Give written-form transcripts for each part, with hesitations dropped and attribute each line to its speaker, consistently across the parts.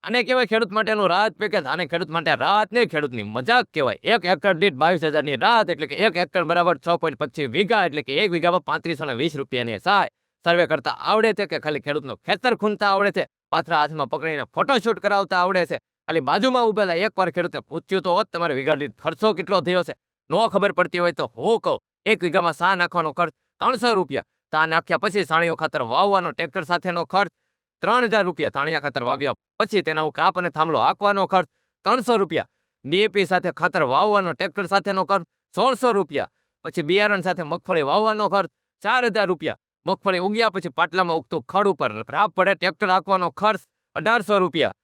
Speaker 1: આને કહેવાય ખેડૂત માટેનું રાહત પેકેજ. આને ખેડૂત માટે રાહત નહીં, ખેડૂતની મજાક કહેવાય. 1 હેક્ટર દીઠ 22,000ની રાહત, એટલે કે 1 હેક્ટર બરાબર 6.25 વીઘા, એટલે કે 1 વીઘામાં 3520 રૂપિયાની સહાય. સર્વે કરતા આવડે છે કે ખાલી ખેડૂતનું ખેતર ખૂંદતા આવડે છે? પાથરા હાથમાં પકડીને ફોટોશૂટ કરાવતા આવડે છે? ખાલી બાજુમાં ઉભેલા એકવાર ખેડૂતે પૂછ્યું તો હોત તમારે વીઘા દીઠ ખર્ચો કેટલો થયો છે? નો ખબર પડતી હોય તો હું કહું, 1 વીઘામાં સા નાખવાનો ખર્ચ 300 રૂપિયા. સા નાખ્યા પછી સાણીઓ ખાતર વાવવાનો ટ્રેક્ટર સાથેનો ખર્ચ 3000 રૂપિયા. તાણિયા ખાતર વાવ્યા પછી તેના કાપ અને થાંભલો હાંકવાનો ખર્ચ 300 રૂપિયા. ડીએપી સાથે ખાતર વાવવાનો ટ્રેક્ટર સાથેનો ખર્ચ 1600 રૂપિયા. પછી બિયારણ સાથે મગફળી વાવવાનો ખર્ચ 4000 રૂપિયા. મગફળી ઉગ્યા પછી પાટલામાં ઉગતું ખડ ઉપર રાપ પડે ટ્રેક્ટર હાંકવાનો ખર્ચ 1800 રૂપિયા.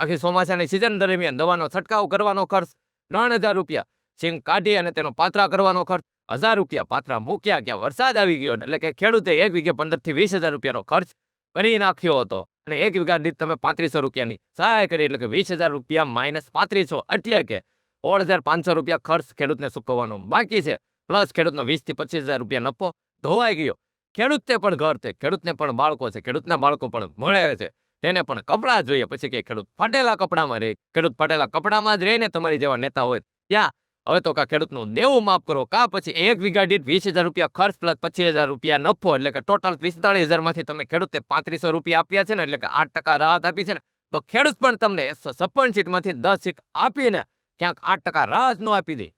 Speaker 1: આખી ચોમાસાની સિઝન દરમિયાન દવાનો છંટકાવ કરવાનો ખર્ચ 3000 રૂપિયા. સિંગ કાઢી અને તેનો પાત્રા કરવાનો ખર્ચ 1000 રૂપિયા. પાત્રા મૂક્યા ક્યાં વરસાદ આવી ગયો, એટલે કે ખેડૂતે 1 વીઘે 15 થી 20,000 રૂપિયાનો ખર્ચ કરી નાખ્યો હતો, અને 1 વીઘા દીઠ તમે 3500 રૂપિયાની સહાય કરી, એટલે કે 20,000 રૂપિયા માઇનસ 3500, એટલે કે 16,500 રૂપિયા ખર્ચ ખેડૂતને ચૂકવવાનો બાકી છે. પ્લસ ખેડૂતનો 20 થી 25,000 રૂપિયા નફો ધોવાઈ ગયો. ખેડૂતને પણ ઘર છે, ખેડૂતને પણ બાળકો છે, ખેડૂતના બાળકો પણ મળે છે, તેને પણ કપડાં જોઈએ. પછી કે ખેડૂત ફાટેલા કપડામાં રહે. ખેડૂત ફાટેલા કપડામાં જ રહે ને તમારી જેવા નેતા હોય ત્યાં. હવે તો કા ખેડૂતનું દેવું માફ કરો, કા પછી 1 વીઘા દીઠ 20,000 રૂપિયા ખર્ચ પ્લસ 25,000 રૂપિયા નફો, એટલે કે ટોટલ 45,000 માંથી તમે ખેડૂતે 3500 રૂપિયા આપ્યા છે ને, એટલે કે 8% રાહત આપી છે ને, તો ખેડૂત પણ તમને 56 સીટમાંથી 10 સીટ આપીને ક્યાંક 8% રાહત ન આપી દે.